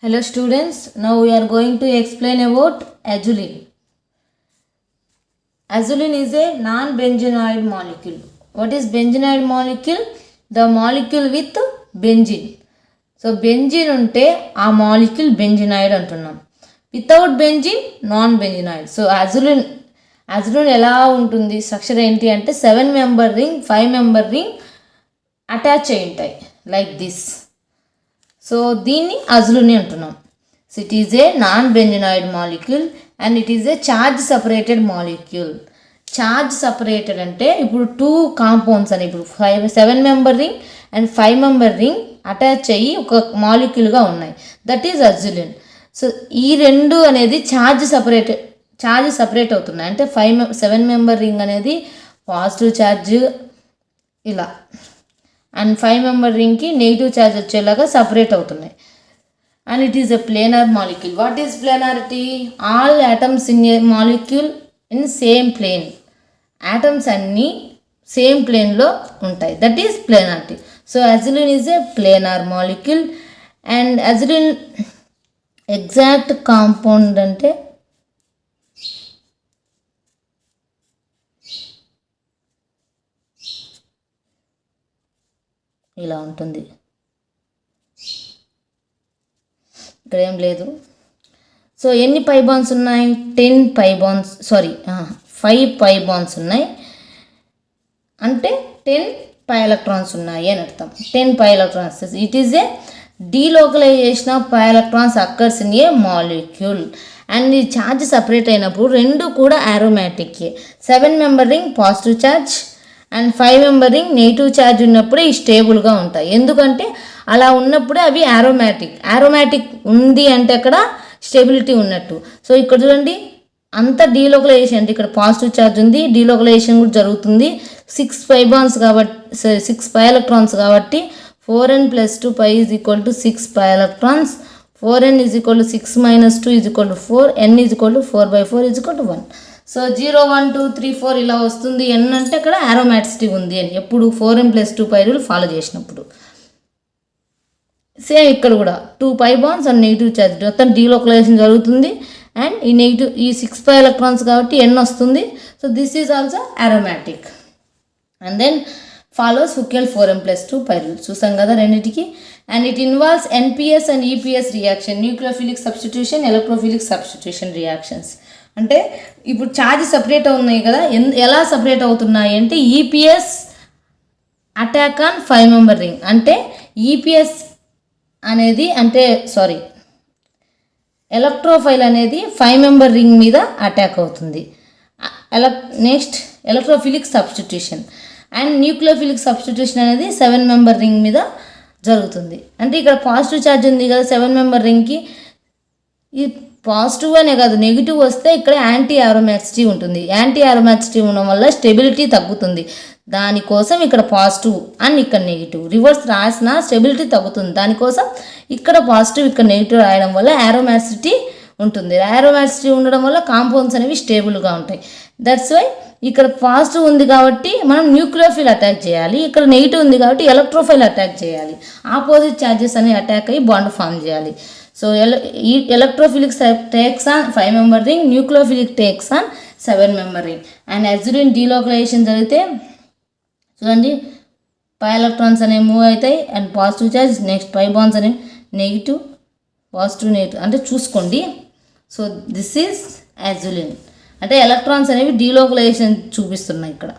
Hello students, now we are going to explain about azulene. Azulene is a non-benzenoid molecule. What is benzenoid molecule? The molecule with benzene. So benzene unte a molecule benzenoid antunnam. Without benzene, non-benzenoid. So azulene ఎలా ఉంటుంది structure ఏంటి అంటే 7 member ring 5 member ring attach అయి ఉంటాయి like this. So దీన్ని అజులుని అంటున్నాం. So it is a non benzenoid molecule and it is a charge separated molecule. Charge separated అంటే ఇప్పుడు 2 కాంపౌండ్స్ అని ఇప్పుడు 7 member ring and 5 member ring attach అయ్యి ఒక మాలిక్యూల్గా ఉన్నాయి. That is అజులిన్. సో ఈ రెండు అనేది ఛార్జ్ సపరేట్ అవుతున్నాయి. అంటే 7 member రింగ్ అనేది పాజిటివ్ ఛార్జ్ ఇలా అండ్ 5 member రింగ్కి నెగిటివ్ ఛార్జ్ వచ్చేలాగా సపరేట్ అవుతున్నాయి. And it is a planar molecule. What is planarity? All atoms in a molecule in same plane. Atoms అన్నీ సేమ్ ప్లేన్లో ఉంటాయి. That is planarity. So azulene is a planar molecule. And azulene exact compound అంటే ఇలా ఉంటుంది. ఇక్కడ ఏం లేదు. So ఎన్ని పై బాండ్స్ ఉన్నాయి? 5 పై బాండ్స్ ఉన్నాయి. అంటే 10 పై ఎలక్ట్రాన్స్ ఉన్నాయి అని అర్థం. 10 pi electrons. It is a delocalization of pi electrons occurs in a molecule. And ఈ ఛార్జ్ సపరేట్ అయినప్పుడు రెండు కూడా aromatic. 7 member ring positive charge and 5 member ring negative charge ఉన్నప్పుడే ఈ స్టేబుల్గా ఉంటాయి. ఎందుకంటే అలా ఉన్నప్పుడే అవి ఆరోమాటిక్ ఉంది అంటే అక్కడ స్టెబిలిటీ ఉన్నట్టు. సో ఇక్కడ చూడండి అంత డీలోకలైజేషన్ అంటే ఇక్కడ పాజిటివ్ ఛార్జ్ ఉంది, డీలోకలైజేషన్ కూడా జరుగుతుంది. 6 పై బాండ్స్ కాబట్టి 6 పై ఎలక్ట్రాన్స్ కాబట్టి 4n + 2 π = 6 pi electrons. 4n = 6 - 2 = 4, n = 4/4 = 1. So 0 1 2 3 4 ఇలా వస్తుంది. n అంటే అక్కడ ఆరోమాటిసిటీ ఉంది అని ఎప్పుడు 4n + 2 π రూల్ ఫాలో చేసినప్పుడు. సేమ్ ఇక్కడ కూడా 2 pi bonds and negative charge మొత్తం డీలోకలైజేషన్ జరుగుతుంది. అండ్ ఈ 6 పై ఎలక్ట్రాన్స్ కాబట్టి n వస్తుంది. So this is also aromatic. And then follows Huckel 4n + 2 π rule చూసాం కదా రెండింటికి. And it involves NPS and EPS reaction, nucleophilic substitution, electrophilic substitution reactions. అంటే ఇప్పుడు ఛార్జ్ సపరేట్ అవుతున్నాయి కదా, ఎలా సపరేట్ అవుతున్నాయి అంటే EPS attack on 5 member ring. అంటే EPS అనేది ఎలక్ట్రోఫైల్ అనేది 5 member రింగ్ మీద అటాక్ అవుతుంది. Next electrophilic substitution and nucleophilic substitution అనేది 7 member రింగ్ మీద జరుగుతుంది. అంటే ఇక్కడ పాజిటివ్ ఛార్జ్ ఉంది కదా 7 member రింగ్కి, ఈ పాజిటివ్ అనే కాదు నెగిటివ్ వస్తే ఇక్కడ యాంటీ ఆరోమాటిసిటీ ఉంటుంది. యాంటీ ఆరోమాటిసిటీ ఉండడం వల్ల స్టెబిలిటీ తగ్గుతుంది. దానికోసం ఇక్కడ పాజిటివ్ అండ్ ఇక్కడ నెగిటివ్ రివర్స్ రాసిన స్టెబిలిటీ తగ్గుతుంది. దానికోసం ఇక్కడ పాజిటివ్ ఇక్కడ నెగిటివ్ రాయడం వల్ల ఆరోమాటిసిటీ ఉంటుంది. ఆరోమాటిసిటీ ఉండడం వల్ల కాంపౌండ్స్ అనేవి స్టేబుల్గా ఉంటాయి. దట్స్ వై ఇక్కడ పాజిటివ్ ఉంది కాబట్టి మనం న్యూక్లియోఫిల్ అటాక్ చేయాలి, ఇక్కడ నెగిటివ్ ఉంది కాబట్టి ఎలక్ట్రోఫైల్ అటాక్ చేయాలి. ఆపోజిట్ ఛార్జెస్ అనేవి అటాక్ అయ్యి బాండ్ ఫామ్ చేయాలి. So electrophilic takes on 5 member ring, nucleophilic takes on 7 member ring. And azulene delocalization జరిగితే చూడండి పై ఎలక్ట్రాన్స్ అనేవి మూవ్ అవుతాయి and positive charge. Next pi bonds అనేవి నెగిటివ్ పాజిటివ్ నెగిటివ్ అంటే చూసుకోండి. So this is azulene. అంటే electrons అనేవి delocalisation చూపిస్తున్నాయి ఇక్కడ.